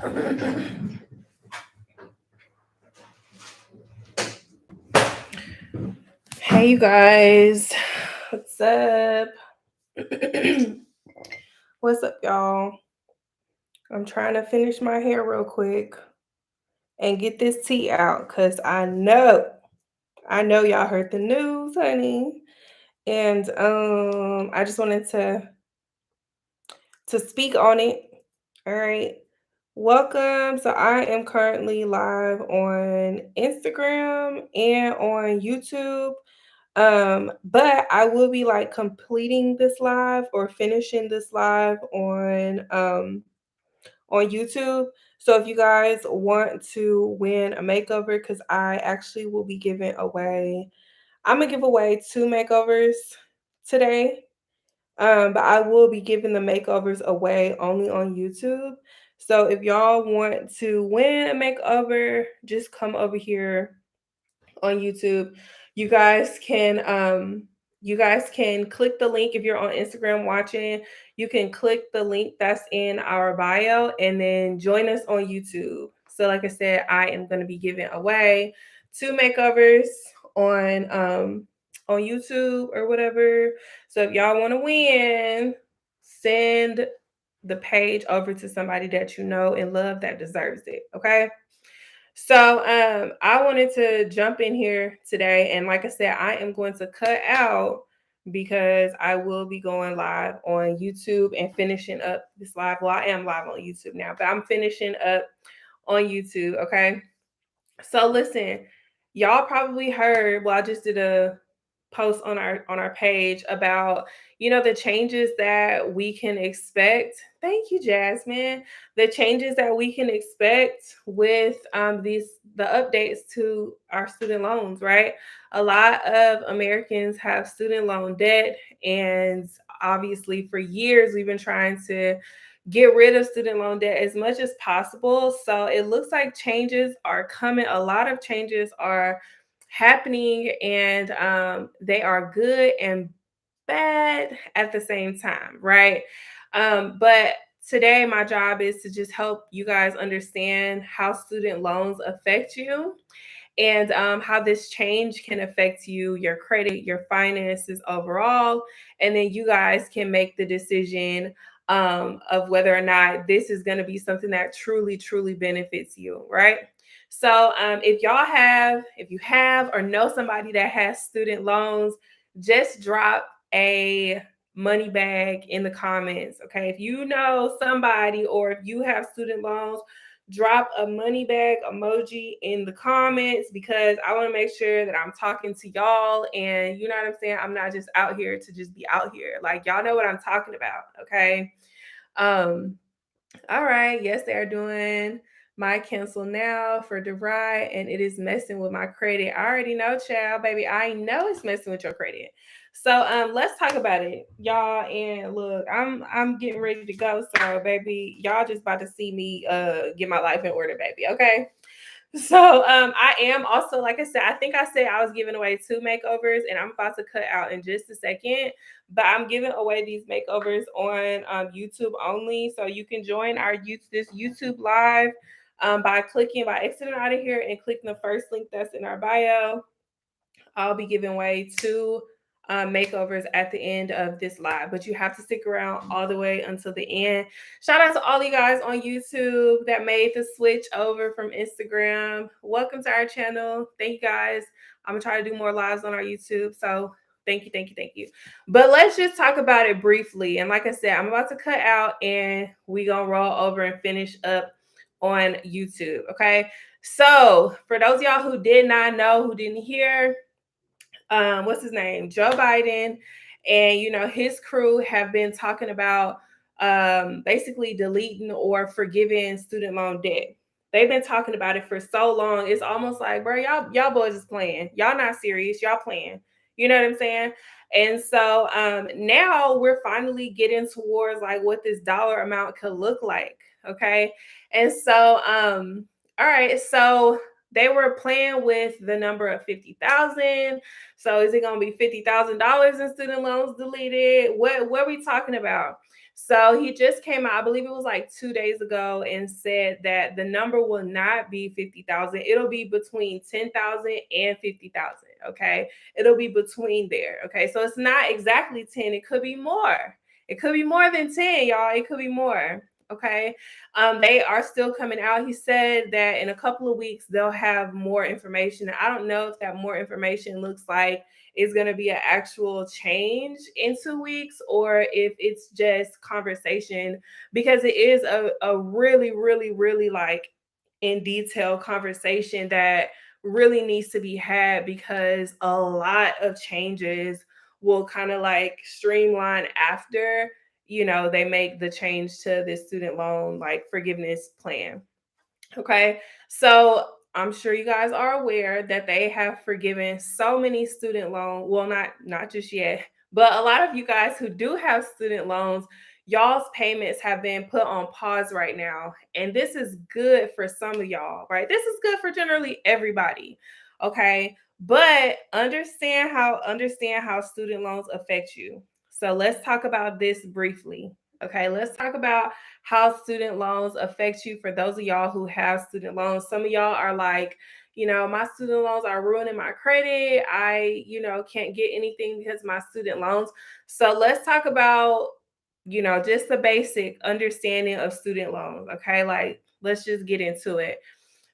Hey, you guys. What's up? What's up, y'all? I'm trying to finish my hair real quick and get this tea out because I know y'all heard the news, honey. And I just wanted to speak on it. All right. Welcome. So I am currently live on Instagram and on YouTube. But I will be like completing this live or finishing this live on YouTube. So if you guys want to win a makeover, because I actually will be giving away, I'm gonna give away 2 makeovers today. But I will be giving the makeovers away only on YouTube. So if y'all want to win a makeover, just come over here on YouTube. You guys can click the link if you're on Instagram watching. You can click the link that's in our bio and then join us on YouTube. So like I said, I am going to be giving away 2 makeovers on YouTube or whatever. So if y'all want to win, send the page over to somebody that you know and love that deserves it. Okay. So I wanted to jump in here today, and like I said, I am going to cut out because I will be going live on YouTube and finishing up this live. Well, I am live on YouTube now, but I'm finishing up on YouTube. Okay. So listen, y'all probably heard. Well, I just did a post on our page about the changes that we can expect. Thank you, Jasmine. The changes that we can expect with the updates to our student loans. Right, a lot of Americans have student loan debt, and obviously for years we've been trying to get rid of student loan debt as much as possible. So it looks like changes are coming. A lot of changes are happening, and they are good and bad at the same time, right? But today, my job is to just help you guys understand how student loans affect you and how this change can affect you, your credit, your finances overall. And then you guys can make the decision of whether or not this is going to be something that truly, truly benefits you, right? So if you have or know somebody that has student loans, just drop a money bag in the comments. Okay. If you know somebody or if you have student loans, drop a money bag emoji in the comments because I want to make sure that I'm talking to y'all, and you know what I'm saying? I'm not just out here to just be out here. Like, y'all know what I'm talking about, okay? Um all right, yes, they are doing my cancel now for DeVry, and it is messing with my credit. I already know, child, baby. I know it's messing with your credit. So let's talk about it, y'all. And look, I'm getting ready to go. So, baby, y'all just about to see me get my life in order, baby. Okay. So I am also, like I said, I think I said I was giving away 2 makeovers, and I'm about to cut out in just a second. But I'm giving away these makeovers on YouTube only, so you can join our this YouTube live by exiting out of here and clicking the first link that's in our bio. I'll be giving away 2 makeovers at the end of this live, but you have to stick around all the way until the end. Shout out to all you guys on YouTube that made the switch over from Instagram. Welcome to our channel. Thank you guys. I'm gonna try to do more lives on our YouTube. So thank you, thank you, thank you. But let's just talk about it briefly. And like I said, I'm about to cut out and we gonna roll over and finish up on YouTube. Okay. So for those of y'all who did not know, who didn't hear, what's his name? Joe Biden and his crew have been talking about basically deleting or forgiving student loan debt. They've been talking about it for so long. It's almost like, bro, y'all boys is playing. Y'all not serious. Y'all playing. You know what I'm saying? And so now we're finally getting towards like what this dollar amount could look like. Okay. And so all right, so they were playing with the number of 50,000. So is it going to be $50,000 in student loans deleted? What are we talking about? So he just came out, I believe it was like 2 days ago, and said that the number will not be 50,000. It'll be between 10,000 and 50,000. Okay. It'll be between there. Okay. So it's not exactly 10. It could be more. It could be more than 10, y'all. It could be more. Okay. They are still coming out. He said that in a couple of weeks they'll have more information. I don't know if that more information looks like it's going to be an actual change in 2 weeks or if it's just conversation, because it is a really, really, really like in detail conversation that really needs to be had, because a lot of changes will kind of like streamline after they make the change to this student loan like forgiveness plan. Okay. So I'm sure you guys are aware that they have forgiven so many student loans. Well, not just yet, but a lot of you guys who do have student loans, y'all's payments have been put on pause right now. And this is good for some of y'all, right? This is good for generally everybody. Okay. But understand how student loans affect you. So let's talk about this briefly. Okay, let's talk about how student loans affect you. For those of y'all who have student loans, some of y'all are like, my student loans are ruining my credit. I, can't get anything because of my student loans. So let's talk about, just the basic understanding of student loans. Okay, like let's just get into it.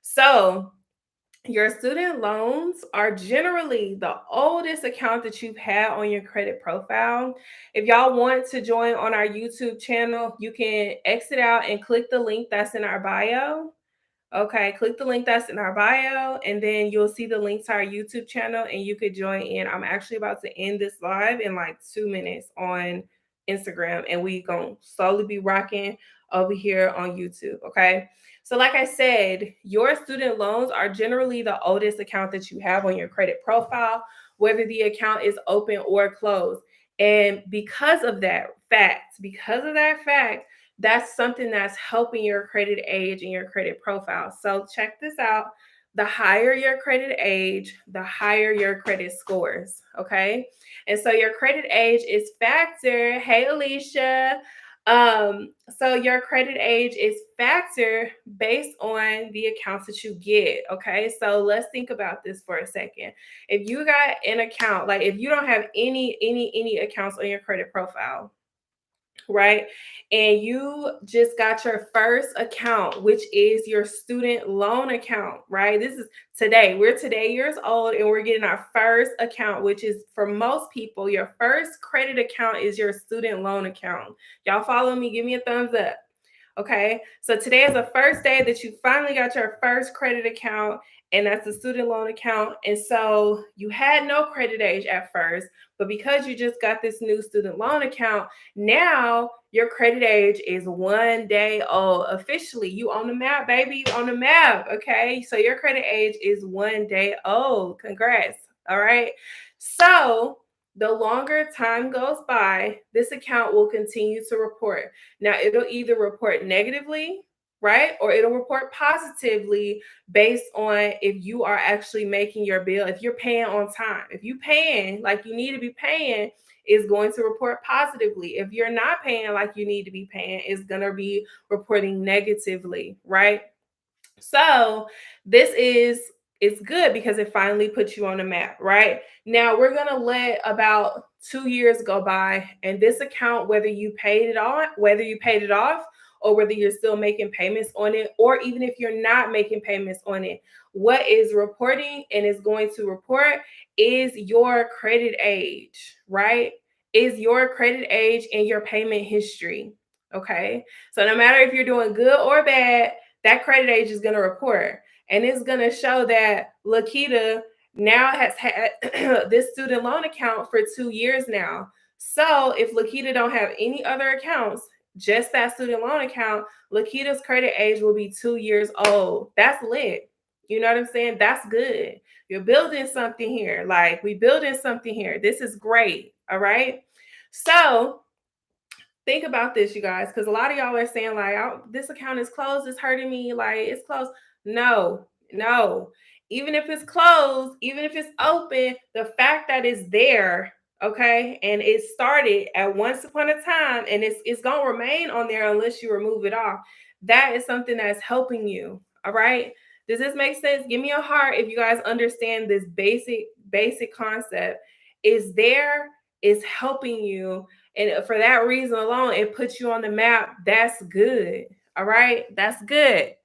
So, your student loans are generally the oldest account that you've had on your credit profile. If y'all want to join on our YouTube channel, you can exit out and click the link that's in our bio. Okay, click the link that's in our bio, and then you'll see the link to our YouTube channel, and you could join in. I'm actually about to end this live in like 2 minutes on Instagram, and we gonna slowly be rocking over here on YouTube. Okay, so like I said, your student loans are generally the oldest account that you have on your credit profile, whether the account is open or closed. And because of that fact, that's something that's helping your credit age and your credit profile. So check this out. The higher your credit age, the higher your credit scores. Okay. And so your credit age is factor. Hey, Alicia. So your credit age is factor based on the accounts that you get. Okay. So let's think about this for a second. If you got an account, like if you don't have any accounts on your credit profile, right? And you just got your first account, which is your student loan account, right? This is today. We're today years old and we're getting our first account, which is for most people, your first credit account is your student loan account. Y'all follow me? Give me a thumbs up. Okay. So today is the first day that you finally got your first credit account, and that's the student loan account. And so you had no credit age at first, but because you just got this new student loan account, now your credit age is 1 day old. Officially, you on the map, baby, you on the map. Okay. So your credit age is 1 day old. Congrats. All right. So the longer time goes by, this account will continue to report. Now, it'll either report negatively, right? Or it'll report positively based on if you are actually making your bill, if you're paying on time. If you paying like you need to be paying, is going to report positively. If you're not paying like you need to be paying, it's going to be reporting negatively, right? So this is it's good because it finally puts you on the map, right? Now we're gonna let about 2 years go by, and this account, whether you paid it off, or whether you're still making payments on it, or even if you're not making payments on it, what is reporting and is going to report is your credit age, right? Is your credit age and your payment history. Okay. So no matter if you're doing good or bad, that credit age is going to report. And it's going to show that Lakita now has had this student loan account for 2 years now. So if Lakita don't have any other accounts, just that student loan account, Lakita's credit age will be 2 years old. That's lit. You know what I'm saying? That's good. You're building something here. Like we building something here. This is great. All right. So think about this, you guys, because a lot of y'all are saying like, oh, this account is closed, it's hurting me, like it's closed. No, no. Even if it's closed, even if it's open, the fact that it's there, Okay, and it started at once upon a time, and it's gonna remain on there unless you remove it off. That is something that's helping you. All right. Does this make sense? Give me a heart if you guys understand this basic concept. Is there is helping you, and for that reason alone, it puts you on the map. That's good. All right, that's good.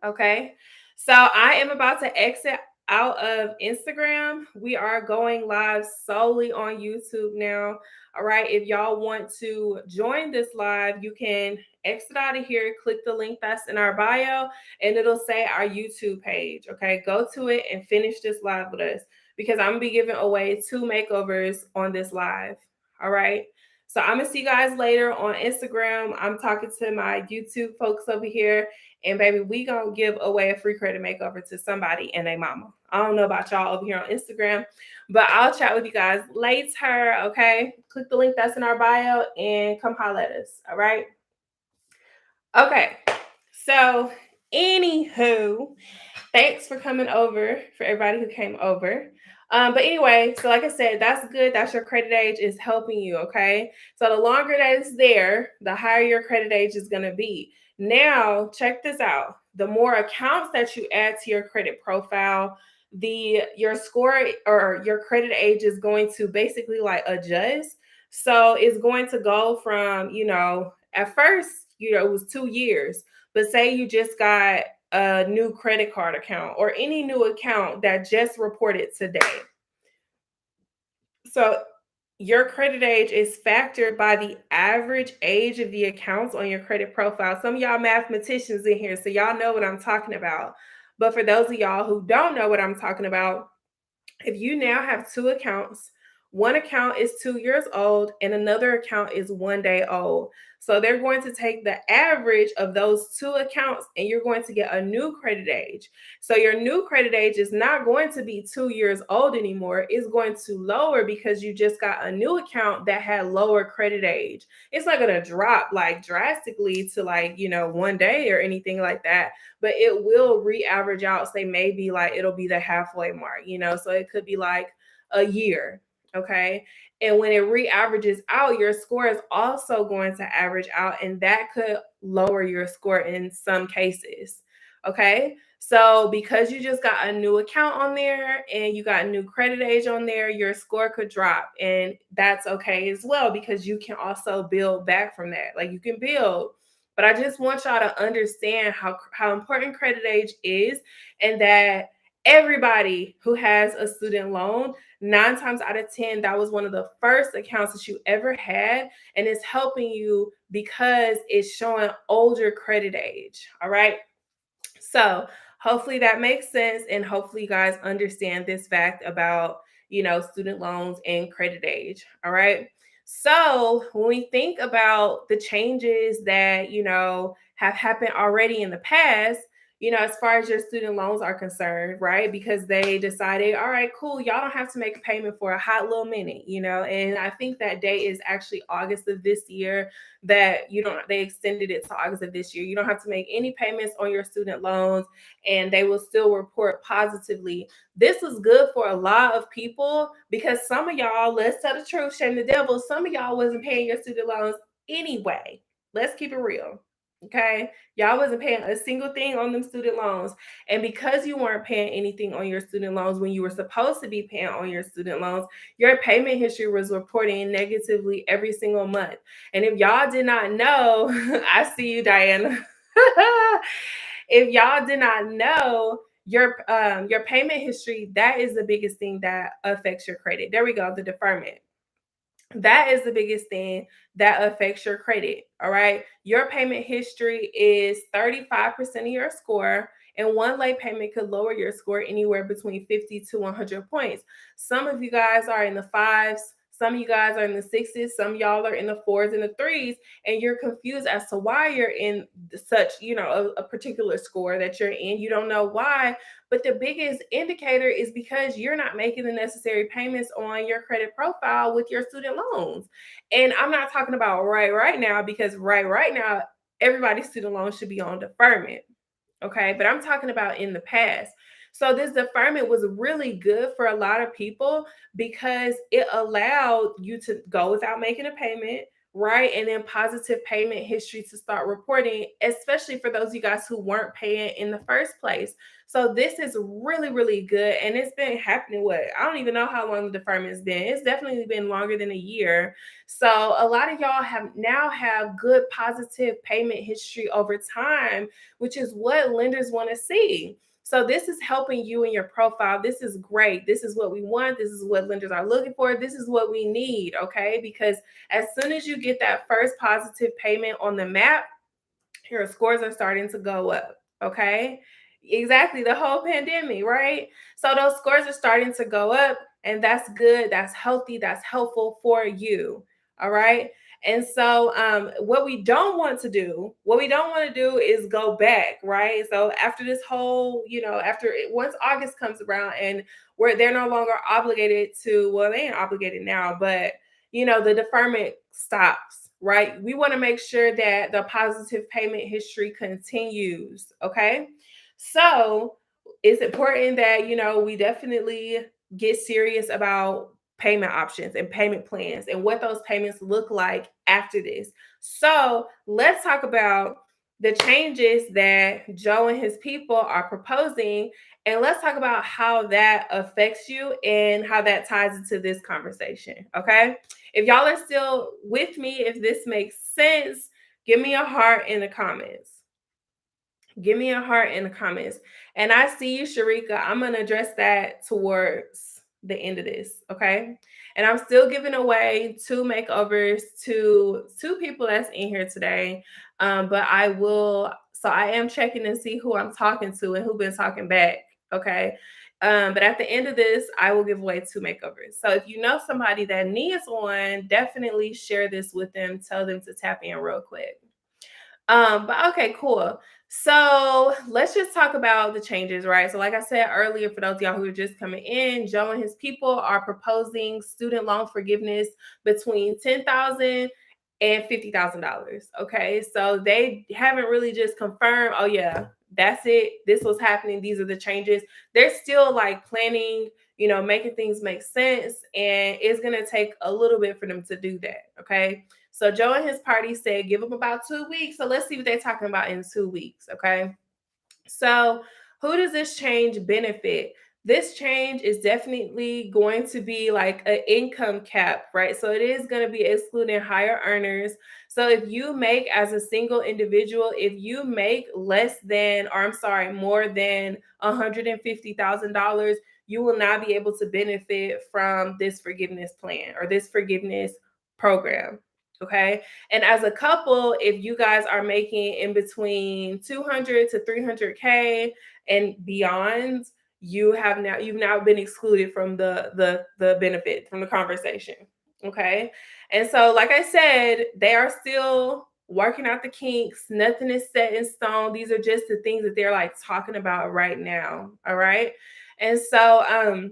Okay. So I am about to exit out of Instagram. We are going live solely on YouTube now. All right. If y'all want to join this live, you can exit out of here, click the link that's in our bio, and it'll say our YouTube page. Okay. Go to it and finish this live with us because I'm going to be giving away 2 makeovers on this live. All right. So I'm going to see you guys later on Instagram. I'm talking to my YouTube folks over here. And baby, we gonna give away a free credit makeover to somebody and their mama. I don't know about y'all over here on Instagram, but I'll chat with you guys later. Okay. Click the link that's in our bio and come holler at us. All right. Okay. So, anywho, thanks for coming over, for everybody who came over. But anyway, so like I said, that's good. That's your credit age is helping you. Okay. So the longer that it's there, the higher your credit age is going to be. Now, check this out. The more accounts that you add to your credit profile, your score or your credit age is going to basically like adjust. So it's going to go from, at first, it was 2 years, but say you just got a new credit card account or any new account that just reported today. So your credit age is factored by the average age of the accounts on your credit profile. Some of y'all mathematicians in here, so y'all know what I'm talking about. But for those of y'all who don't know what I'm talking about, if you now have 2 accounts, one account is 2 years old and another account is 1 day old. So they're going to take the average of those 2 accounts and you're going to get a new credit age. So your new credit age is not going to be 2 years old anymore. It's going to lower because you just got a new account that had lower credit age. It's not going to drop like drastically to like, 1 day or anything like that, but it will re-average out. Say maybe like it'll be the halfway mark. So it could be like a year. Okay. And when it re-averages out, your score is also going to average out, and that could lower your score in some cases. Okay. So because you just got a new account on there and you got a new credit age on there, your score could drop. And that's okay as well, because you can also build back from that. Like you can build. But I just want y'all to understand how important credit age is, and that everybody who has a student loan, 9 times out of 10, that was one of the first accounts that you ever had. And it's helping you because it's showing older credit age. All right. So hopefully that makes sense. And hopefully you guys understand this fact about, student loans and credit age. All right. So when we think about the changes that, have happened already in the past, as far as your student loans are concerned, right? Because they decided, all right, cool, y'all don't have to make a payment for a hot little minute. And I think that date is actually August of this year, that they extended it to August of this year. You don't have to make any payments on your student loans, and they will still report positively. This was good for a lot of people because some of y'all, let's tell the truth, shame the devil, some of y'all wasn't paying your student loans anyway. Let's keep it real. Okay. Y'all wasn't paying a single thing on them student loans. And because you weren't paying anything on your student loans when you were supposed to be paying on your student loans, your payment history was reporting negatively every single month. And if y'all did not know, I see you, Diana. If y'all did not know, your payment history, that is the biggest thing that affects your credit. There we go, the deferment. That is the biggest thing that affects your credit. All right. Your payment history is 35% of your score, and one late payment could lower your score anywhere between 50 to 100 points. Some of you guys are in the fives. Some of you guys are in the sixes. Some of y'all are in the fours and the threes, and you're confused as to why you're in such, a particular score that you're in. You don't know why, but the biggest indicator is because you're not making the necessary payments on your credit profile with your student loans. And I'm not talking about right now, because right now, everybody's student loan should be on deferment. Okay. But I'm talking about in the past. So this deferment was really good for a lot of people because it allowed you to go without making a payment, right? And then positive payment history to start reporting, especially for those of you guys who weren't paying in the first place. So this is really, really good. And it's been happening, what? I don't even know how long the deferment's been. It's definitely been longer than a year. So a lot of y'all have good positive payment history over time, which is what lenders want to see. So this is helping you in your profile. This is great. This is what we want. This is what lenders are looking for. This is what we need, okay? Because as soon as you get that first positive payment on the map, your scores are starting to go up, okay? Exactly, the whole pandemic, right? So those scores are starting to go up, and that's good, that's healthy, that's helpful for you, all right? And so what we don't want to do is go back, right? So after this whole, once August comes around and where they're no longer obligated to, well, they ain't obligated now, but the deferment stops, right? We want to make sure that the positive payment history continues, okay? So it's important that, we definitely get serious about payment options and payment plans and what those payments look like after this. So let's talk about the changes that Joe and his people are proposing, and let's talk about how that affects you and how that ties into this conversation, okay? If y'all are still with me, if this makes sense, give me a heart in the comments. Give me a heart in the comments. And I see you, Sharika. I'm going to address that towards the end of this. Okay. And I'm still giving away 2 makeovers to 2 people that's in here today. But I am checking to see who I'm talking to and who been talking back. Okay. But at the end of this, I will give away 2 makeovers. So if you know somebody that needs one, definitely share this with them. Tell them to tap in real quick. But okay, cool. So let's just talk about the changes, right? So, like I said earlier, for those of y'all who are just coming in, Joe and his people are proposing student loan forgiveness between $10,000 and $50,000. Okay, so they haven't really just confirmed, oh yeah, that's it. This was happening. These are the changes. They're still like planning, making things make sense, and it's gonna take a little bit for them to do that. Okay. So Joe and his party said, give them about 2 weeks. So let's see what they're talking about in 2 weeks. Okay. So who does this change benefit? This change is definitely going to be like an income cap, right? So it is going to be excluding higher earners. So if you make as a single individual, if you make less than, or I'm sorry, more than $150,000, you will not be able to benefit from this forgiveness plan or this forgiveness program. Okay. And as a couple, if you guys are making in between 200 to 300K and beyond, you've now been excluded from the benefit from the conversation. Okay. And so, like I said, they are still working out the kinks. Nothing is set in stone. These are just the things that they're like talking about right now. All right. And so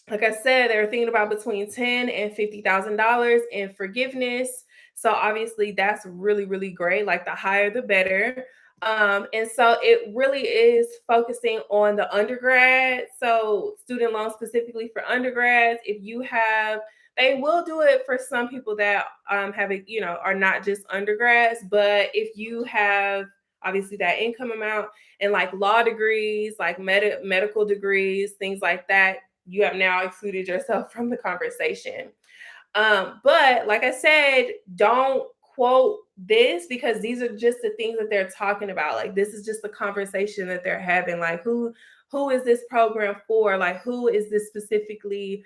like I said, they're thinking about between $10,000 and $50,000 in forgiveness. So obviously that's really, really great. Like the higher the better. And so it really is focusing on the undergrad. So student loans specifically for undergrads. If you have, they will do it for some people that have it, are not just undergrads. But if you have obviously that income amount and like law degrees, like medical degrees, things like that, you have now excluded yourself from the conversation. But like I said, don't quote this because these are just the things that they're talking about. Like this is just the conversation that they're having. Like who is this program for? Like who is this specifically,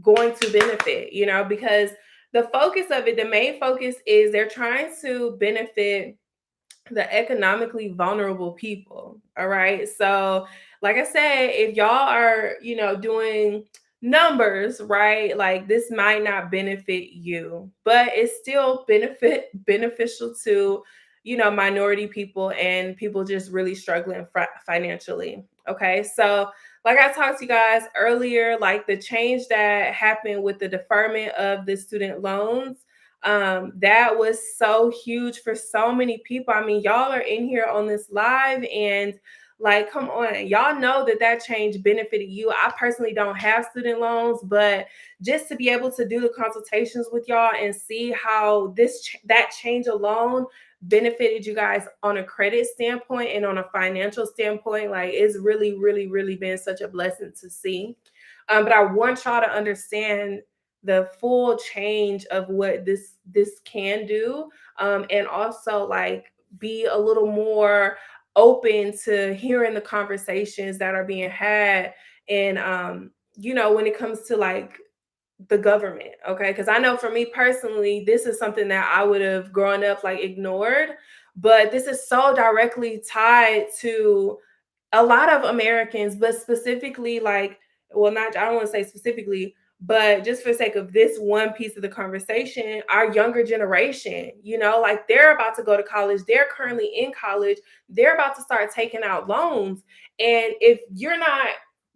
going to benefit, because the focus of it, the main focus is they're trying to benefit the economically vulnerable people. All right. So, like I said, if y'all are, doing numbers, right? Like this might not benefit you, but it's still beneficial to, minority people and people just really struggling financially. Okay. So, like I talked to you guys earlier, like the change that happened with the deferment of the student loans, that was so huge for so many people. I mean, y'all are in here on this live, and Like, come on. Y'all know that change benefited you. I personally don't have student loans, but just to be able to do the consultations with y'all and see how that change alone benefited you guys on a credit standpoint and on a financial standpoint, like it's really, really, really been such a blessing to see. But I want y'all to understand the full change of what this can do, and also like be a little more open to hearing the conversations that are being had. And when it comes to like the government, okay? Because I know for me personally, this is something that I would have grown up like ignored, but this is so directly tied to a lot of Americans, but specifically like, well, not, I don't want to say specifically, but just for the sake of this one piece of the conversation, our younger generation, like they're about to go to college, they're currently in college, they're about to start taking out loans. And if you're not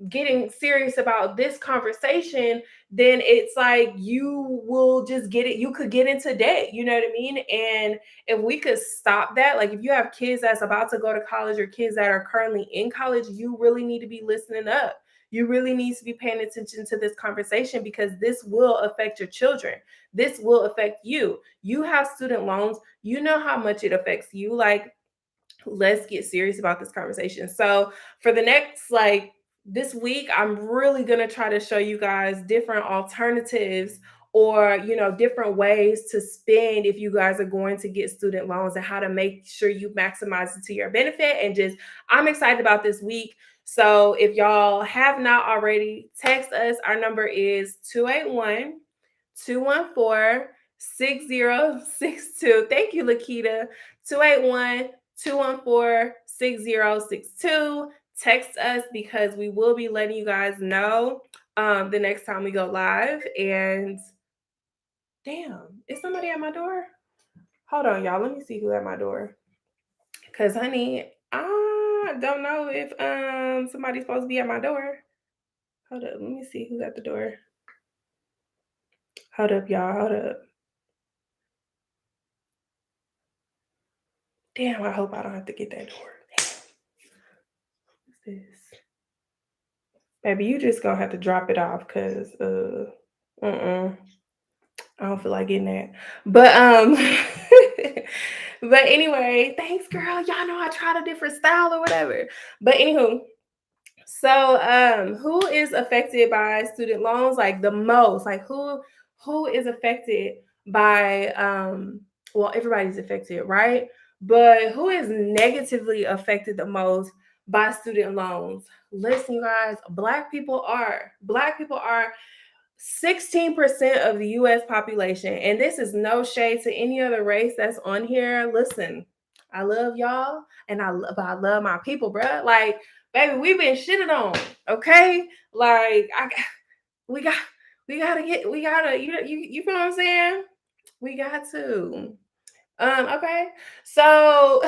getting serious about this conversation, then it's like you will just get it, you could get into debt, you know what I mean? And if we could stop that, like if you have kids that's about to go to college or kids that are currently in college, you really need to be listening up. You really need to be paying attention to this conversation because this will affect your children. This will affect you. You have student loans. You know how much it affects you. Like, let's get serious about this conversation. So for the next like this week, I'm really going to try to show you guys different alternatives or different ways to spend if you guys are going to get student loans and how to make sure you maximize it to your benefit. And just I'm excited about this week. So if y'all have not already, text us. Our number is 281-214-6062. Thank you, Lakita. 281-214-6062. Text us because we will be letting you guys know the next time we go live. And damn, is somebody at my door? Hold on, y'all. Let me see who at my door. Cause honey, I don't know if somebody's supposed to be at my door. Hold up, let me see who's at the door. Hold up, y'all. Hold up. Damn, I hope I don't have to get that door. What's this? Baby, you just gonna have to drop it off because I don't feel like getting that. But but anyway, thanks, girl. Y'all know I tried a different style or whatever. But anywho, so who is affected by student loans like the most? Like who is affected by well, everybody's affected, right? But who is negatively affected the most by student loans? Listen, you guys, Black people are. Black people are 16% of the US population. And this is no shade to any other race that's on here. Listen, I love y'all and I love my people, bruh. Like, baby, we've been shitted on, okay? Like, we gotta you feel what I'm saying? We got to. Okay. So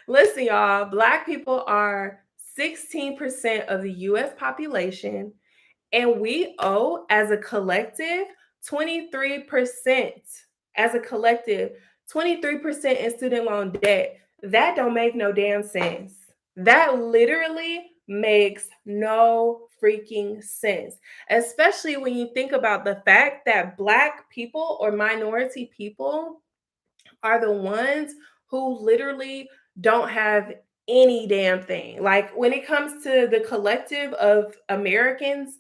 listen, y'all, Black people are 16% of the US population, and we owe as a collective 23%. As a collective, 23% in student loan debt. That don't make no damn sense. That literally makes no freaking sense. Especially when you think about the fact that Black people or minority people are the ones who literally don't have any damn thing. Like when it comes to the collective of Americans,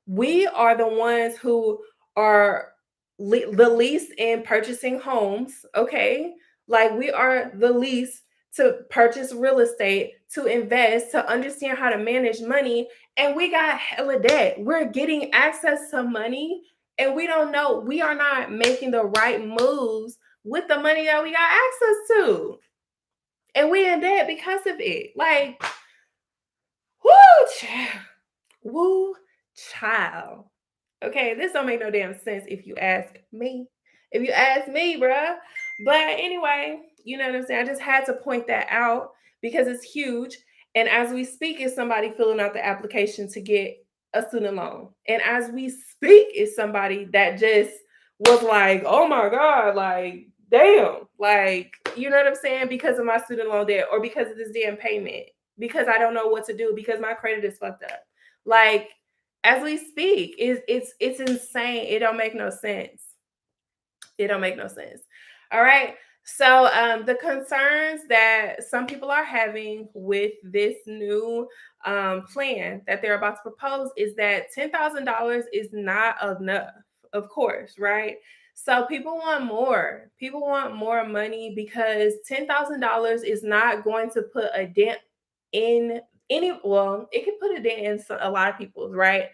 we are the ones who are the least in purchasing homes, okay? Like we are the least to purchase real estate, to invest, to understand how to manage money, and we got hella debt. We're getting access to money and we don't know, we are not making the right moves with the money that we got access to. And we in debt because of it. Like, whoo, child. Woo, child. Okay, this don't make no damn sense if you ask me. If you ask me, bruh. But anyway, you know what I'm saying? I just had to point that out because it's huge. And as we speak, is somebody filling out the application to get a student loan. And as we speak, is somebody that just was like, oh my God, like, damn, like, You know what I'm saying? Because of my student loan debt or because of this damn payment, because I don't know what to do, because my credit is fucked up. Like, as we speak, it's insane. It don't make no sense. It don't make no sense. All right. So the concerns that some people are having with this new plan that they're about to propose is that $10,000 is not enough, of course, right? So people want more. People want more money because $10,000 is not going to put a dent in any. Well, it can put a dent in a lot of people's, right?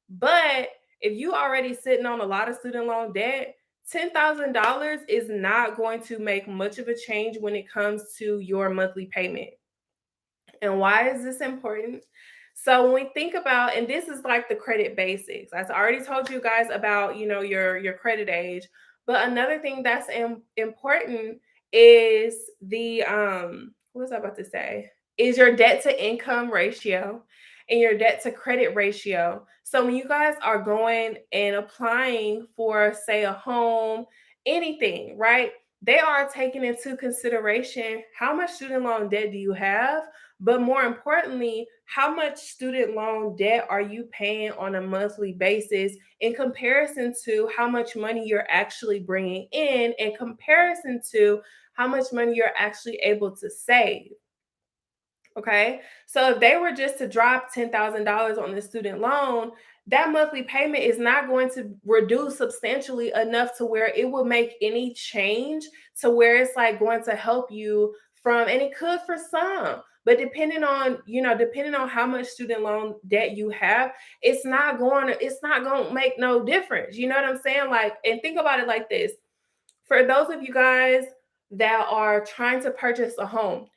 But if you already sitting on a lot of student loan debt, $10,000 is not going to make much of a change when it comes to your monthly payment. And why is this important? So when we think about, and this is like the credit basics. I already told you guys about, your credit age, but another thing that's important is the what was I about to say? Is your debt to income ratio and your debt to credit ratio. So when you guys are going and applying for, say, a home, anything, right? They are taking into consideration how much student loan debt do you have, but more importantly, how much student loan debt are you paying on a monthly basis in comparison to how much money you're actually bringing in comparison to how much money you're actually able to save? Okay. So if they were just to drop $10,000 on the student loan, that monthly payment is not going to reduce substantially enough to where it will make any change to where it's like going to help you from, and it could for some, but depending on how much student loan debt you have, it's not going to make no difference. You know what I'm saying? Like, and think about it like this. For those of you guys that are trying to purchase a home,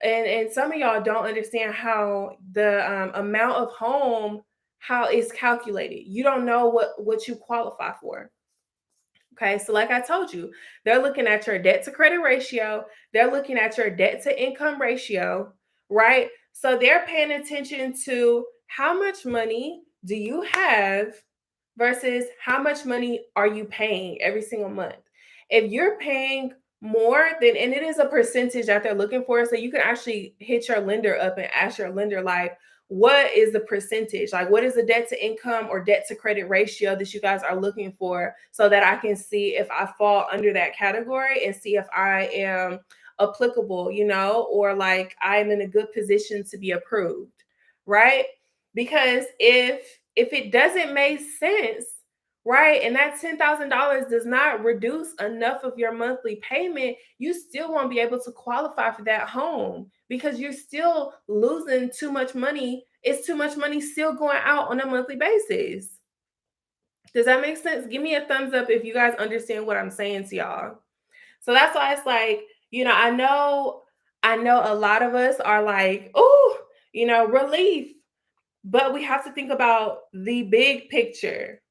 and some of y'all don't understand how the amount of home, how it's calculated. You don't know what you qualify for. Okay, so like I told you, they're looking at your debt to credit ratio, they're looking at your debt to income ratio, right? So they're paying attention to how much money do you have versus how much money are you paying every single month. If you're paying more than, and it is a percentage that they're looking for, so you can actually hit your lender up and ask your lender, like, what is the percentage? Like, what is the debt to income or debt to credit ratio that you guys are looking for, so that I can see if I fall under that category and see if I am applicable, or like I'm in a good position to be approved, right? Because if it doesn't make sense, right, and that $10,000 does not reduce enough of your monthly payment, you still won't be able to qualify for that home because you're still losing too much money. It's too much money still going out on a monthly basis. Does that make sense? Give me a thumbs up if you guys understand what I'm saying to y'all. So that's why it's like, I know a lot of us are like, oh, relief. But we have to think about the big picture,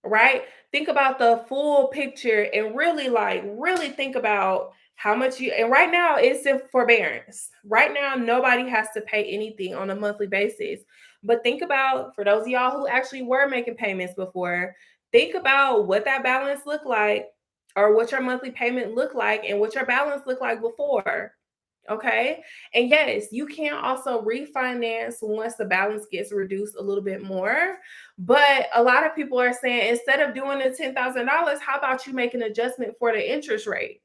right? Think about the full picture and really think about how much and right now it's in forbearance. Right now, nobody has to pay anything on a monthly basis. But think about, for those of y'all who actually were making payments before, think about what that balance looked like, or what your monthly payment looked like and what your balance looked like before. Okay. And yes, you can also refinance once the balance gets reduced a little bit more. But a lot of people are saying, instead of doing the $10,000, how about you make an adjustment for the interest rate?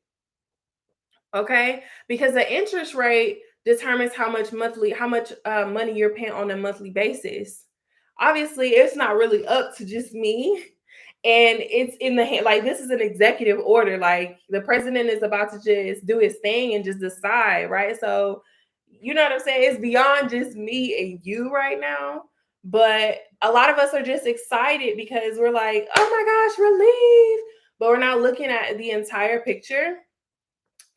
Okay. Because the interest rate determines how much money you're paying on a monthly basis. Obviously, it's not really up to just me. And it's in the hand, like, this is an executive order. Like, the president is about to just do his thing and just decide, right? So, you know what I'm saying? It's beyond just me and you right now. But a lot of us are just excited because we're like, oh my gosh, relief. But we're not looking at the entire picture.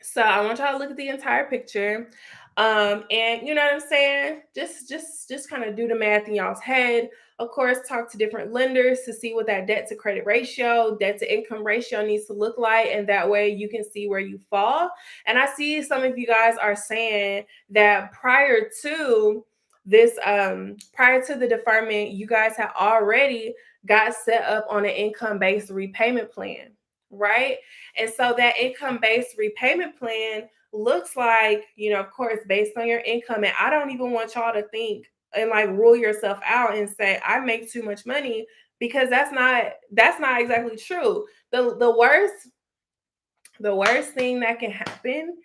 So I want y'all to look at the entire picture. And you know what I'm saying? Just kind of do the math in y'all's head. Of course, talk to different lenders to see what that debt to credit ratio, debt to income ratio needs to look like. And that way you can see where you fall. And I see some of you guys are saying that prior to the deferment, you guys had already got set up on an income-based repayment plan, right? And so that income-based repayment plan looks like, of course, based on your income. And I don't even want y'all to think and like rule yourself out and say, I make too much money, because that's not exactly true. The worst thing that can happen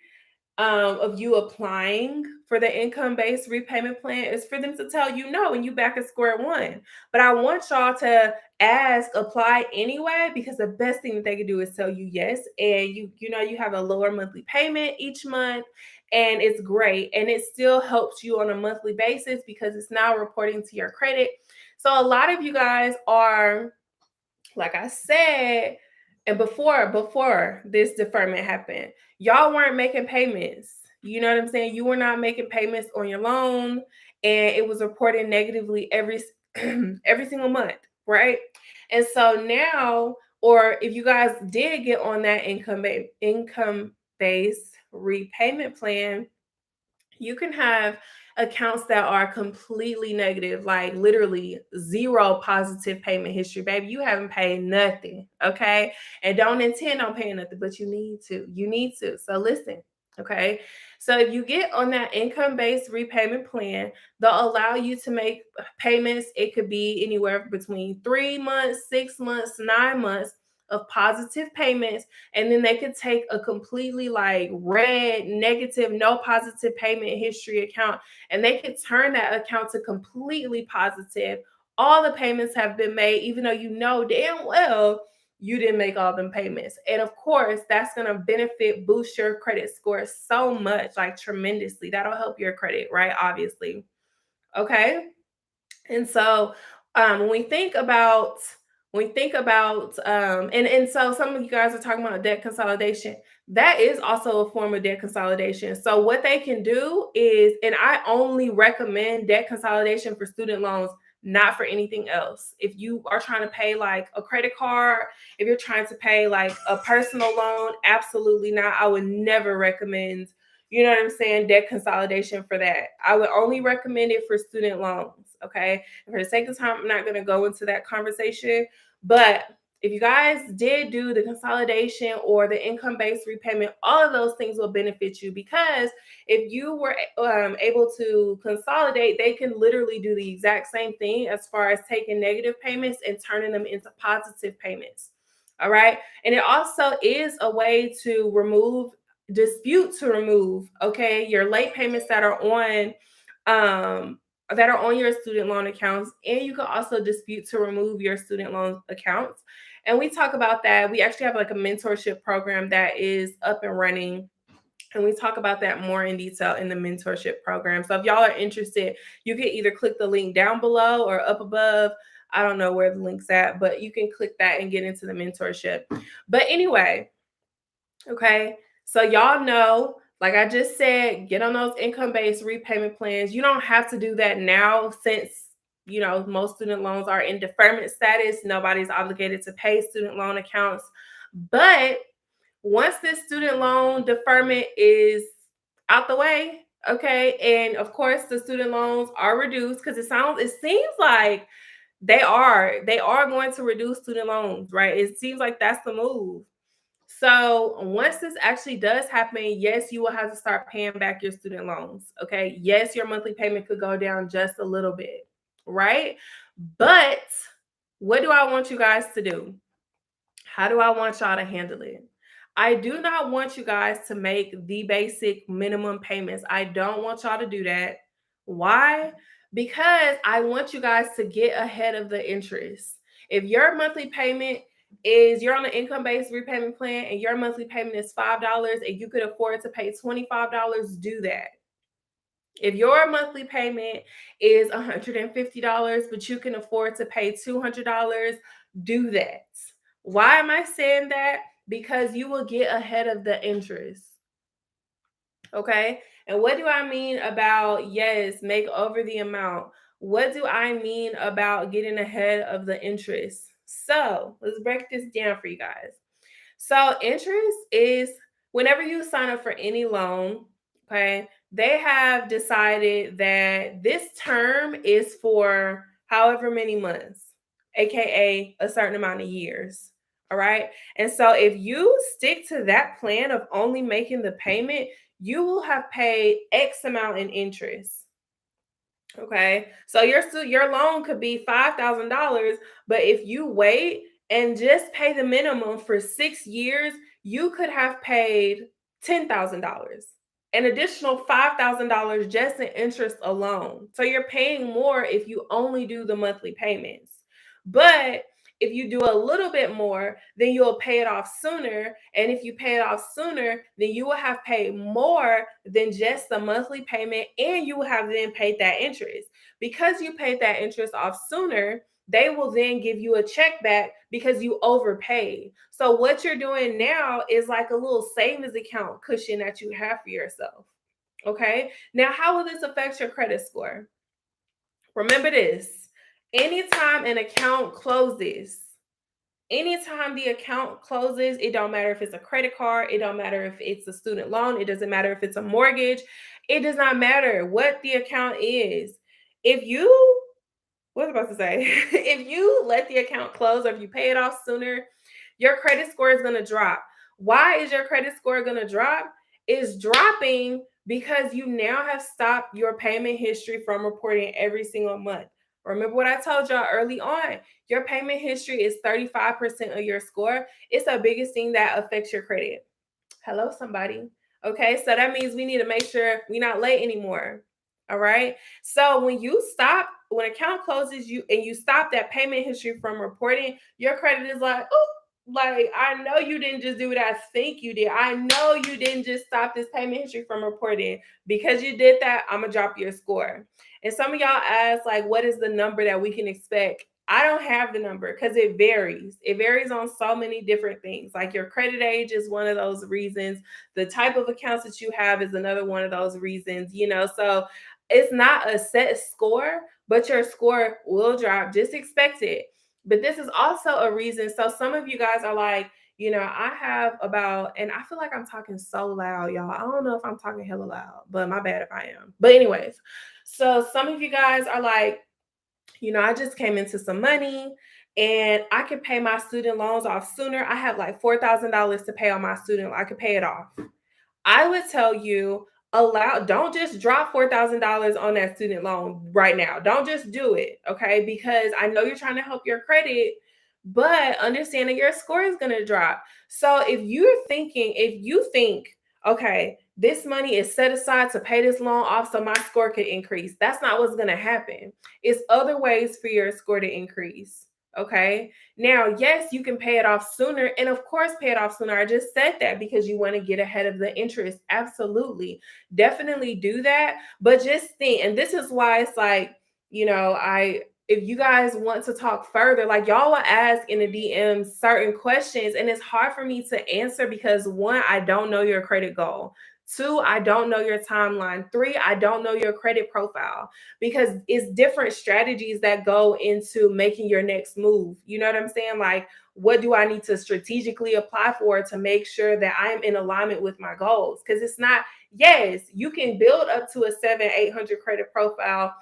of you applying for the income-based repayment plan is for them to tell you no and you back at square one. But I want y'all to apply anyway, because the best thing that they can do is tell you yes, and you have a lower monthly payment each month, and it's great, and it still helps you on a monthly basis because it's now reporting to your credit. So a lot of you guys are, like I said, and before this deferment happened, y'all weren't making payments. You know what I'm saying? You were not making payments on your loan, and it was reported negatively every every single month, right? And so now, or if you guys did get on that income based repayment plan, you can have accounts that are completely negative, like literally zero positive payment history. Baby, you haven't paid nothing, okay? And don't intend on paying nothing, but you need to. You need to. So listen, okay? So if you get on that income-based repayment plan, they'll allow you to make payments. It could be anywhere between 3 months, 6 months, 9 months of positive payments, and then they could take a completely like red, negative, no positive payment history account, and they could turn that account to completely positive. All the payments have been made, even though you know damn well you didn't make all them payments. And of course, that's going to boost your credit score so much, like tremendously. That'll help your credit, right? Obviously. Okay. And so when we think about so some of you guys are talking about debt consolidation. That is also a form of debt consolidation. So what they can do is, and I only recommend debt consolidation for student loans, not for anything else. If you are trying to pay like a credit card, if you're trying to pay like a personal loan, absolutely not. I would never recommend, you know what I'm saying, debt consolidation for that. I would only recommend it for student loans, okay? And for the sake of time, I'm not going to go into that conversation. But if you guys did do the consolidation or the income-based repayment, all of those things will benefit you, because if you were able to consolidate, they can literally do the exact same thing as far as taking negative payments and turning them into positive payments. All right. And it also is a way to remove, okay, your late payments that are on your student loan accounts. And you can also dispute to remove your student loan accounts. And we talk about that. We actually have like a mentorship program that is up and running, and we talk about that more in detail in the mentorship program. So if y'all are interested, you can either click the link down below or up above. I don't know where the link's at, but you can click that and get into the mentorship. But anyway, okay, so y'all know, like I just said, get on those income-based repayment plans. You don't have to do that now, since most student loans are in deferment status. Nobody's obligated to pay student loan accounts. But once this student loan deferment is out the way, okay, and of course the student loans are reduced, because it seems like they are going to reduce student loans, right? It seems like that's the move. So once this actually does happen, yes, you will have to start paying back your student loans. Okay. Yes, your monthly payment could go down just a little bit, right? But what do I want you guys to do? How do I want y'all to handle it? I do not want you guys to make the basic minimum payments. I don't want y'all to do that. Why? Because I want you guys to get ahead of the interest. If your monthly payment is, you're on an income-based repayment plan and your monthly payment is $5 and you could afford to pay $25, do that. If your monthly payment is $150, but you can afford to pay $200, do that. Why am I saying that? Because you will get ahead of the interest. Okay. And what do I mean about, yes, make over the amount? What do I mean about getting ahead of the interest? So let's break this down for you guys. So interest is whenever you sign up for any loan, okay, they have decided that this term is for however many months, aka a certain amount of years. All right. And so if you stick to that plan of only making the payment, you will have paid X amount in interest. Okay. So your loan could be $5,000, but if you wait and just pay the minimum for 6 years, you could have paid $10,000. An additional $5,000 just in interest alone. So you're paying more if you only do the monthly payments. But if you do a little bit more, then you'll pay it off sooner. And if you pay it off sooner, then you will have paid more than just the monthly payment, and you will have then paid that interest. Because you paid that interest off sooner, they will then give you a check back because you overpaid. So what you're doing now is like a little savings account cushion that you have for yourself. Okay. Now, how will this affect your credit score? Remember this. Anytime an account closes, anytime the account closes, it don't matter if it's a credit card, it don't matter if it's a student loan, it doesn't matter if it's a mortgage, it does not matter what the account is. If you what was I about to say? If you let the account close or if you pay it off sooner, your credit score is going to drop. Why is your credit score going to drop? It's dropping because you now have stopped your payment history from reporting every single month. Remember what I told y'all early on. Your payment history is 35% of your score. It's the biggest thing that affects your credit. Hello, somebody. Okay, so that means we need to make sure we're not late anymore. All right. So when account closes you and you stop that payment history from reporting, your credit is like, oh, like I know you didn't just do what I think you did. I know you didn't just stop this payment history from reporting. Because you did that, I'm gonna drop your score. And some of y'all ask, like, what is the number that we can expect? I don't have the number because it varies. It varies on so many different things. Like your credit age is one of those reasons. The type of accounts that you have is another one of those reasons, So it's not a set score, but your score will drop. Just expect it. But this is also a reason. So some of you guys are like, I have about, and I feel like I'm talking so loud, y'all. I don't know if I'm talking hella loud, but my bad if I am. But anyways, so some of you guys are like, I just came into some money and I can pay my student loans off sooner. I have like $4,000 to pay on my student. I could pay it off. I would tell you, don't just drop $4,000 on that student loan right now. Don't just do it, okay? Because I know you're trying to help your credit, but understanding your score is going to drop. So if you think, okay, this money is set aside to pay this loan off so my score could increase, that's not what's going to happen. It's other ways for your score to increase. Okay. Now, yes, you can pay it off sooner. And of course, pay it off sooner. I just said that because you want to get ahead of the interest. Absolutely. Definitely do that. But just think, and this is why it's like, if you guys want to talk further, like y'all will ask in the DM certain questions, and it's hard for me to answer because one, I don't know your credit goal. Two, I don't know your timeline. Three, I don't know your credit profile because it's different strategies that go into making your next move. You know what I'm saying? Like, what do I need to strategically apply for to make sure that I'm in alignment with my goals? Because it's not, yes, you can build up to a 700-800 credit profile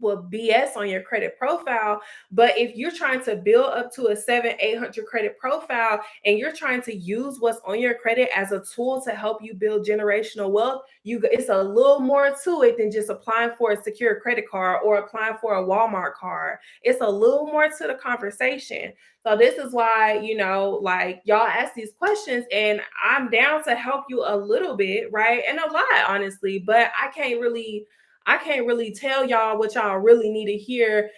BS on your credit profile. But if you're trying to build up to a 700-800 credit profile and you're trying to use what's on your credit as a tool to help you build generational wealth, it's a little more to it than just applying for a secure credit card or applying for a Walmart card. It's a little more to the conversation. So this is why, like y'all ask these questions and I'm down to help you a little bit, right? And a lot, honestly, but I can't really tell y'all what y'all really need to hear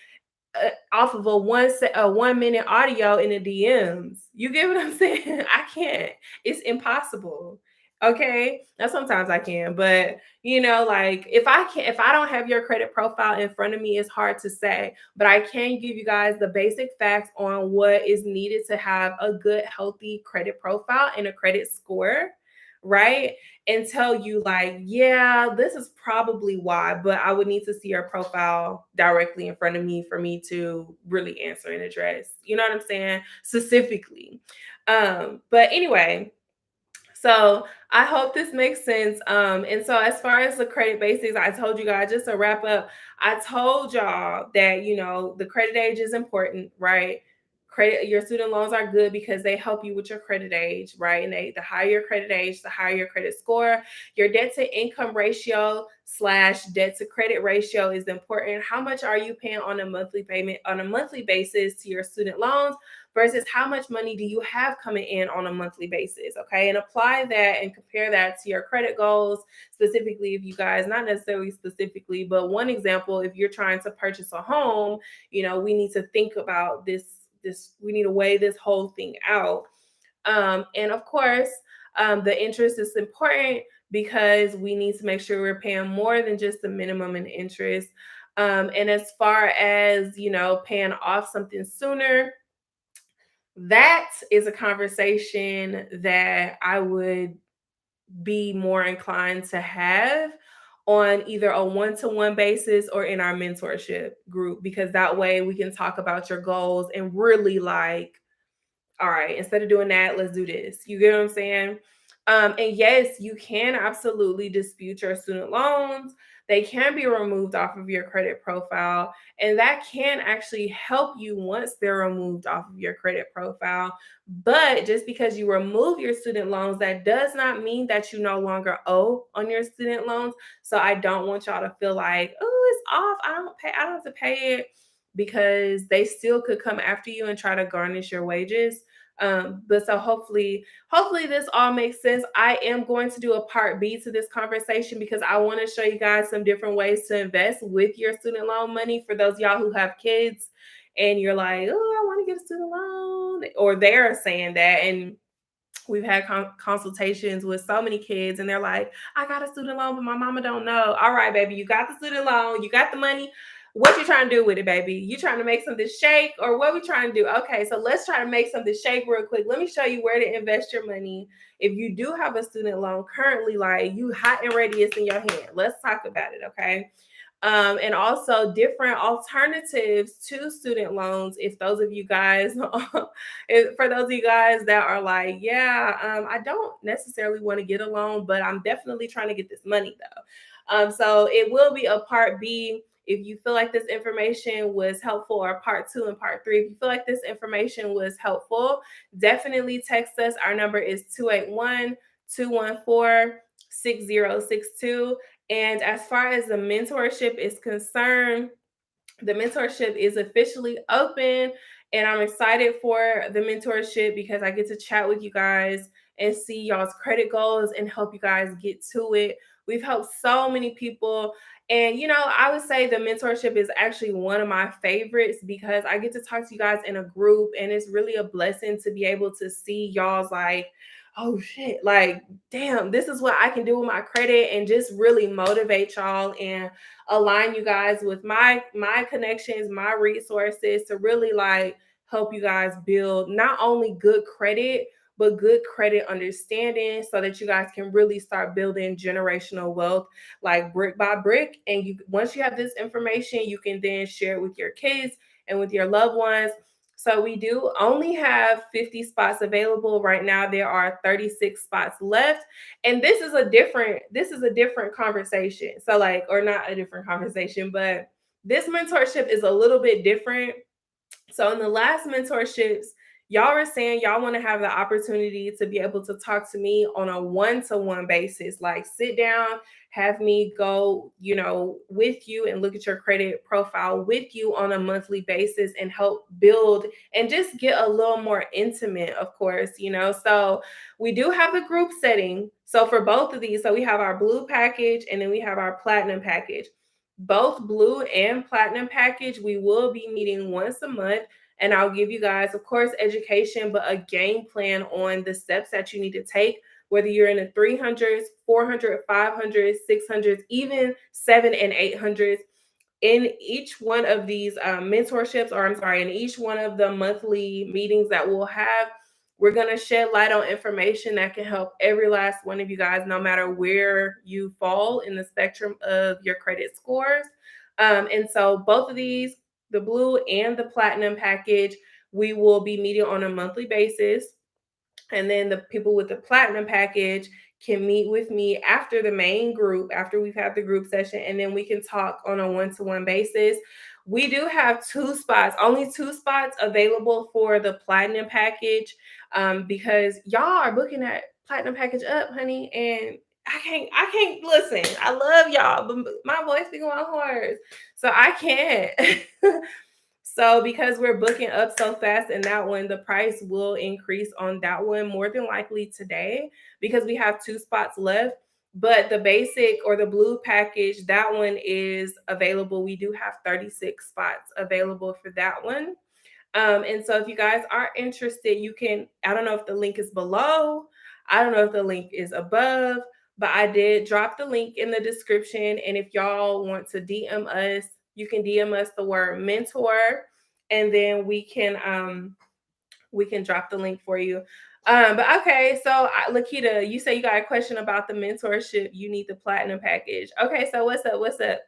off of a 1 minute audio in the DMs. You get what I'm saying? I can't. It's impossible. Okay. Now sometimes I can, but like if I don't have your credit profile in front of me, it's hard to say. But I can give you guys the basic facts on what is needed to have a good, healthy credit profile and a credit score, right? And tell you like, yeah, this is probably why, but I would need to see your profile directly in front of me for me to really answer and address. You know what I'm saying? Specifically. But anyway, so I hope this makes sense. And so as far as the credit basics, I told you guys, just to wrap up, I told y'all that, the credit age is important, right? Credit your student loans are good because they help you with your credit age, right? And the higher your credit age, the higher your credit score. Your debt to income ratio slash debt to credit ratio is important. How much are you paying on a monthly payment on a monthly basis to your student loans versus how much money do you have coming in on a monthly basis? Okay, and apply that and compare that to your credit goals. Specifically, if you guys, not necessarily specifically, but one example, if you're trying to purchase a home, we need to think about this we need to weigh this whole thing out. And of course, the interest is important because we need to make sure we're paying more than just the minimum in interest. And as far as paying off something sooner, that is a conversation that I would be more inclined to have on either a one-to-one basis or in our mentorship group, because that way we can talk about your goals and really like, all right, instead of doing that, let's do this. You get what I'm saying? And yes, you can absolutely dispute your student loans. They can be removed off of your credit profile, and that can actually help you once they're removed off of your credit profile. But just because you remove your student loans, that does not mean that you no longer owe on your student loans. So I don't want y'all to feel like, oh, it's off. I don't have to pay it, because they still could come after you and try to garnish your wages. But so hopefully this all makes sense. I am going to do a part B to this conversation because I want to show you guys some different ways to invest with your student loan money for those of y'all who have kids and you're like, oh, I want to get a student loan, or they're saying that. And we've had consultations with so many kids and they're like, I got a student loan but my mama don't know. All right, baby, you got the student loan, you got the money. What you trying to do with it, baby? You trying to make something shake, or what we trying to do? Okay, so let's try to make something shake real quick. Let me show you where to invest your money. If you do have a student loan currently, like you hot and ready, it's in your hand. Let's talk about it, okay? And also different alternatives to student loans. If those of you guys, for those of you guys that are like, yeah, I don't necessarily want to get a loan, but I'm definitely trying to get this money though. So it will be a part B. If you feel like this information was helpful, or part 2 and part 3, if you feel like this information was helpful, definitely text us. Our number is 281-214-6062. And as far as the mentorship is concerned, the mentorship is officially open, and I'm excited for the mentorship because I get to chat with you guys and see y'all's credit goals and help you guys get to it. We've helped so many people, and I would say the mentorship is actually one of my favorites because I get to talk to you guys in a group, and it's really a blessing to be able to see y'all's like, oh shit, like damn, this is what I can do with my credit, and just really motivate y'all and align you guys with my connections, my resources to really like help you guys build not only good credit but good credit understanding so that you guys can really start building generational wealth like brick by brick. And you, once you have this information, you can then share it with your kids and with your loved ones. So we do only have 50 spots available right now. There are 36 spots left, and this is a different conversation. So like, or not a different conversation, but this mentorship is a little bit different. So in the last mentorships, y'all were saying y'all want to have the opportunity to be able to talk to me on a one-to-one basis, like sit down, have me go, with you and look at your credit profile with you on a monthly basis and help build and just get a little more intimate, of course. So we do have a group setting. So for both of these, so we have our blue package and then we have our platinum package. Both blue and platinum package, we will be meeting once a month, and I'll give you guys, of course, education, but a game plan on the steps that you need to take, whether you're in the 300s, 400, 500, 600s, even 7 and 800s. In each one of these mentorships, or I'm sorry, in each one of the monthly meetings that we'll have, we're going to shed light on information that can help every last one of you guys, no matter where you fall in the spectrum of your credit scores. And so both of these, the blue and the platinum package, we will be meeting on a monthly basis. And then the people with the platinum package can meet with me after the main group, after we've had the group session, and then we can talk on a one-to-one basis. we do have only 2 spots available for the platinum package, because y'all are booking that platinum package up, honey, and I can't listen. I love y'all, but my voice be going hoarse, so I can't. So because we're booking up so fast in that one, the price will increase on that one more than likely today because we have 2 spots left. But the basic or the blue package, that one is available. We do have 36 spots available for that one. And so if you guys are interested, you can, I don't know if the link is below, I don't know if the link is above, but I did drop the link in the description. And if y'all want to DM us, you can DM us the word mentor, and then we can drop the link for you. But okay, so Lakita, you say you got a question about the mentorship. You need the platinum package. Okay, so what's up? What's up?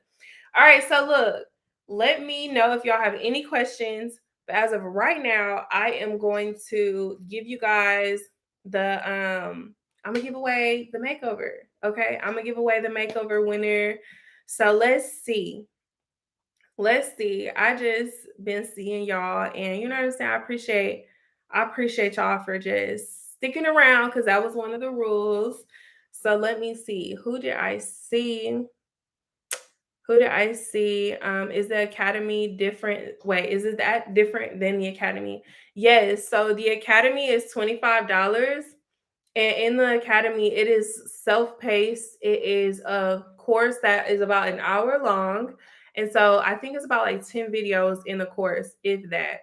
All right, so look, let me know if y'all have any questions. But as of right now, I am going to give you guys the I'm gonna give away the makeover. Okay, I'm gonna give away the makeover winner. So let's see. Let's see. I just been seeing y'all, and you know what I'm saying. I appreciate y'all for just sticking around because that was one of the rules. So let me see. Who did I see? Who did I see? Is the academy different? Wait, is it that different than the academy? Yes. So the academy is $25. And in the academy, it is self-paced. It is a course that is about an hour long. And so I think it's about like 10 videos in the course, if that.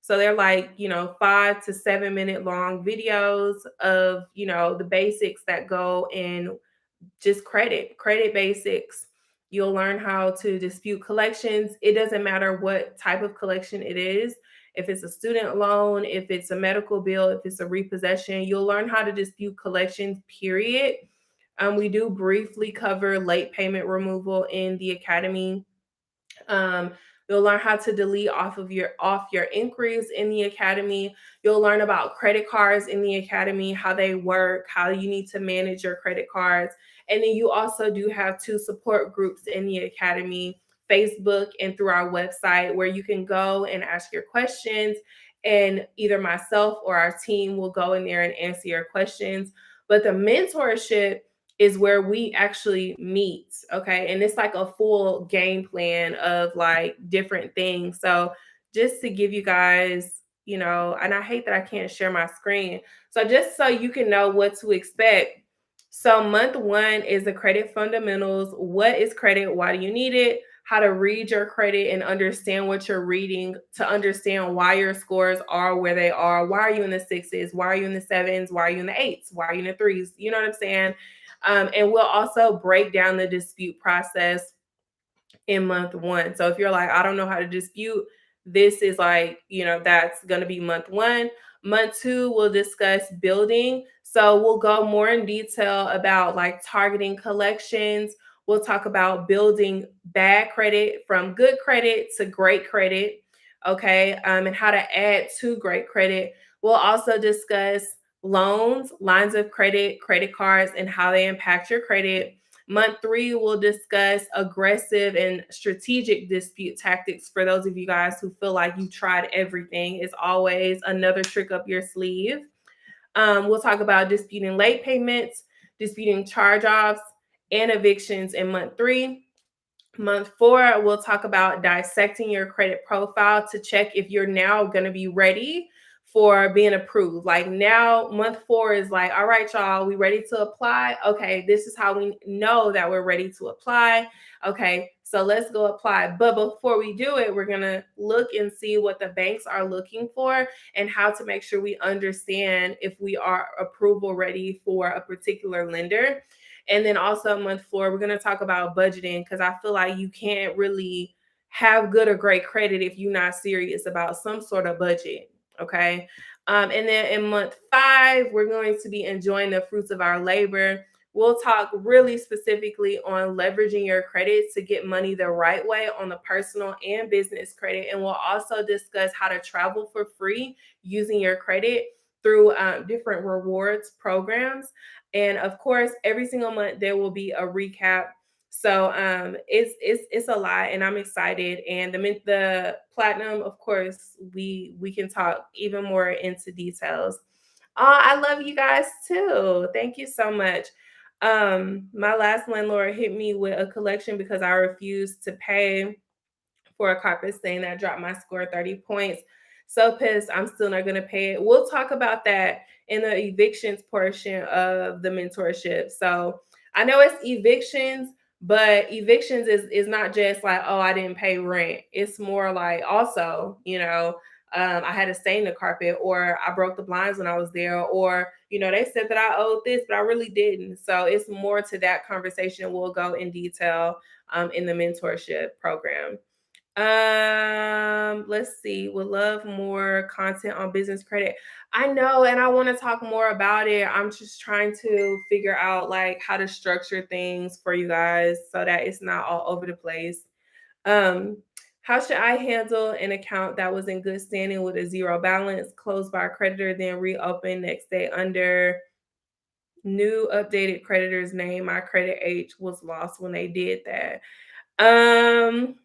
So they're like, 5 to 7 minute long videos of, the basics that go in just credit basics. You'll learn how to dispute collections. It doesn't matter what type of collection it is. If it's a student loan, if it's a medical bill, if it's a repossession, you'll learn how to dispute collections, period. We do briefly cover late payment removal in the academy. um, you'll learn how to delete off your inquiries in the academy. You'll learn about credit cards in the academy, how they work, how you need to manage your credit cards. And then you also do have 2 support groups in the academy, Facebook and through our website, where you can go and ask your questions. And either myself or our team will go in there and answer your questions. But the mentorship is where we actually meet. Okay. And it's like a full game plan of like different things. So just to give you guys, and I hate that I can't share my screen. So just so you can know what to expect. So month 1 is the credit fundamentals. What is credit? Why do you need it? How to read your credit and understand what you're reading to understand why your scores are where they are. Why are you in the 6s? Why are you in the 7s? Why are you in the 8s? Why are you in the 3s? You know what I'm saying? And we'll also break down the dispute process in month 1. So if you're like, I don't know how to dispute, this is like, that's going to be month 1. Month 2, we'll discuss building. So we'll go more in detail about like targeting collections. We'll talk about building bad credit from good credit to great credit. Okay. And how to add to great credit. We'll also discuss loans, lines of credit, credit cards, and how they impact your credit. Month 3, we'll discuss aggressive and strategic dispute tactics. For those of you guys who feel like you tried everything, it's always another trick up your sleeve. We'll talk about disputing late payments, disputing charge-offs, and evictions in month 3. Month 4, we'll talk about dissecting your credit profile to check if you're now going to be ready for being approved. Like now, month 4 is like, all right, y'all, we ready to apply? Okay, this is how we know that we're ready to apply. Okay, so let's go apply. But before we do it, we're going to look and see what the banks are looking for and how to make sure we understand if we are approval ready for a particular lender. And then also month 4, we're going to talk about budgeting because I feel like you can't really have good or great credit if you're not serious about some sort of budget. Okay. And then in month 5, we're going to be enjoying the fruits of our labor. We'll talk really specifically on leveraging your credit to get money the right way on the personal and business credit. And we'll also discuss how to travel for free using your credit through different rewards programs. And of course, every single month there will be a recap. So it's a lot, and I'm excited. And the platinum, of course, we can talk even more into details. Oh, I love you guys too. Thank you so much. My last landlord hit me with a collection because I refused to pay for a carpet stain that dropped my score 30 points. So pissed, I'm still not going to pay it. We'll talk about that in the evictions portion of the mentorship. So I know it's evictions, but evictions is not just like, oh, I didn't pay rent. It's more like also, I had to stain the carpet, or I broke the blinds when I was there, or, they said that I owed this, but I really didn't. So it's more to that conversation. We'll go in detail in the mentorship program. Let's see. Would love more content on business credit. I know, and I want to talk more about it. I'm just trying to figure out like how to structure things for you guys so that it's not all over the place. Um, how should I handle an account that was in good standing with a zero balance, closed by a creditor, then reopen next day under new updated creditor's name? My credit H was lost when they did that. Um,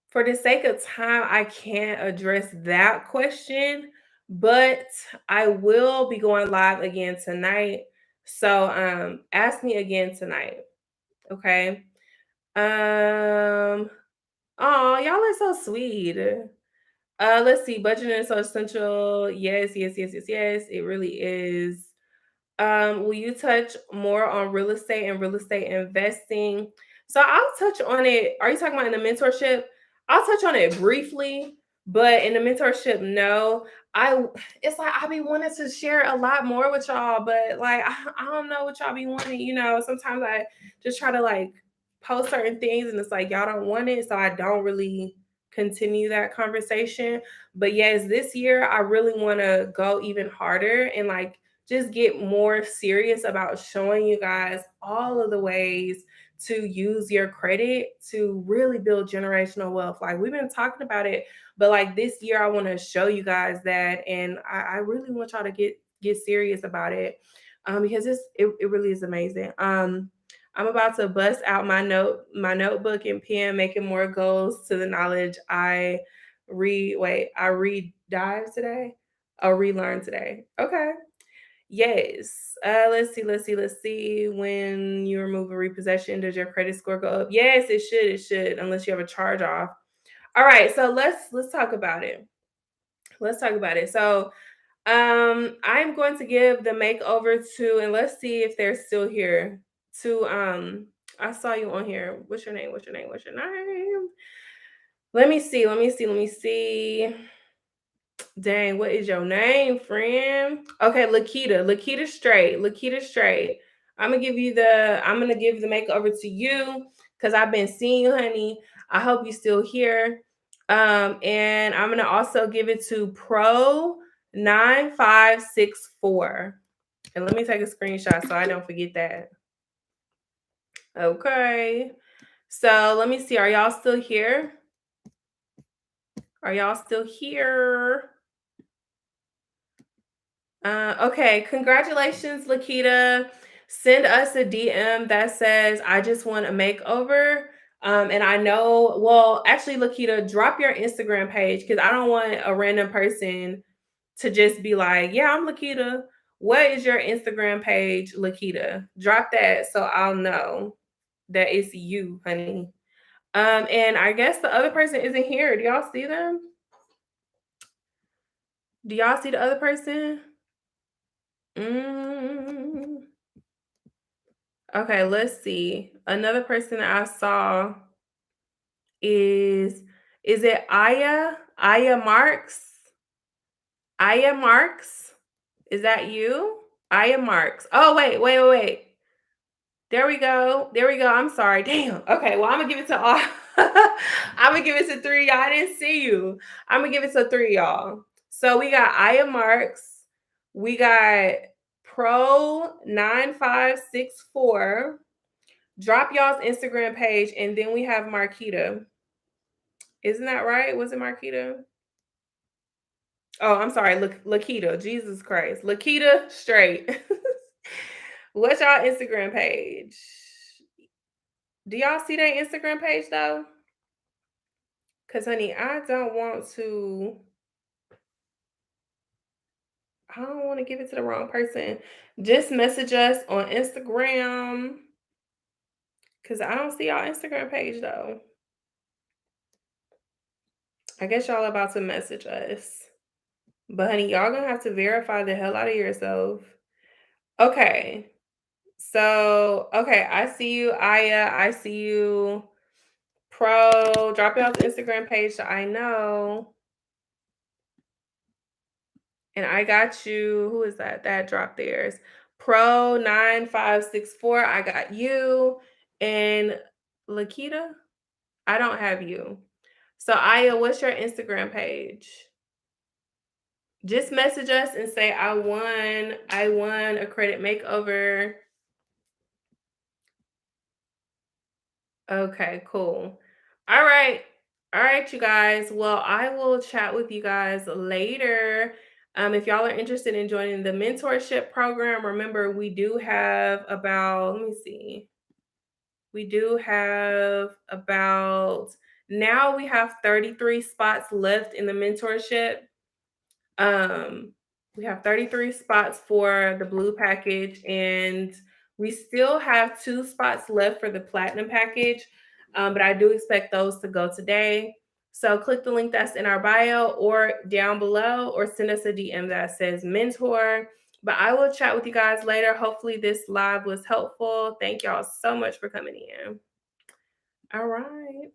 for the sake of time, I can't address that question, but I will be going live again tonight. So ask me again tonight. Okay. Oh, y'all are so sweet. Let's see, budgeting is so essential. Yes, yes, yes, yes, yes. It really is. Will you touch more on real estate and real estate investing? So I'll touch on it. Are you talking about in the mentorship? I'll touch on it briefly, but in the mentorship, no. I it's like I be wanting to share a lot more with y'all, but like I don't know what y'all be wanting. Sometimes I just try to like post certain things, and it's like y'all don't want it, so I don't really continue that conversation. But yes, this year I really want to go even harder and like just get more serious about showing you guys all of the ways to use your credit to really build generational wealth. Like we've been talking about it, but like this year, I want to show you guys that, and I really want y'all to get serious about it, because it really is amazing. I'm about to bust out my notebook and pen, making more goals to the knowledge I read dive today. I'll relearn today. Okay. Yes. Let's see. When you remove a repossession, does your credit score go up? Yes, it should. It should, unless you have a charge off. All right. So let's talk about it. Let's talk about it. So I'm going to give the makeover to, and let's see if they're still here. To I saw you on here. What's your name? What's your name? What's your name? Let me see. Let me see. Let me see. Dang, what is your name, friend? Okay, Lakita. Lakita Straight. Lakita Straight. I'm gonna give the makeover to you because I've been seeing you, honey. I hope you're still here. And I'm gonna also give it to Pro 9564. And let me take a screenshot so I don't forget that. Okay. So let me see. Are y'all still here? Are y'all still here? Okay, congratulations, Lakita. Send us a DM that says, I just want a makeover. And I know, well, actually, Lakita, drop your Instagram page because I don't want a random person to just be like, yeah, I'm Lakita. What is your Instagram page, Lakita? Drop that so I'll know that it's you, honey. And I guess the other person isn't here. Do y'all see them? Do y'all see the other person? Mm. Okay, let's see. Another person that I saw is it Aya? Aya Marks? Aya Marks? Is that you? Aya Marks. Oh, wait. There we go. There we go. I'm sorry. Damn. Okay, well, I'm gonna give it to all. I'm gonna give it to three. Y'all. I didn't see you. I'm gonna give it to three, y'all. So we got Aya Marks, we got Pro 9564. Drop y'all's Instagram page, and then we have Marquita. Isn't that right? Was it Marquita? Oh, I'm sorry, Lakita. Jesus Christ, Lakita straight. What's y'all Instagram page? Do y'all see their Instagram page though? Cause honey, I don't want to give it to the wrong person. Just message us on Instagram. Cause I don't see y'all Instagram page though. I guess y'all about to message us. But honey, y'all gonna have to verify the hell out of yourself. Okay. So, okay, I see you, Aya. I see you. Pro, drop y'all's Instagram page so I know. And I got you. Who is that? That dropped theirs. Pro 9564. I got you. And Lakita, I don't have you. So Aya, what's your Instagram page? Just message us and say I won a credit makeover. Okay, cool. All right. All right, you guys. Well, I will chat with you guys later. If y'all are interested in joining the mentorship program, remember we do have about, let me see, we do have about, now we have 33 spots left in the mentorship. Um, we have 33 spots for the blue package, and we still have 2 spots left for the platinum package. But I do expect those to go today. So click the link that's in our bio or down below, or send us a DM that says mentor. But I will chat with you guys later. Hopefully, this live was helpful. Thank y'all so much for coming in. All right.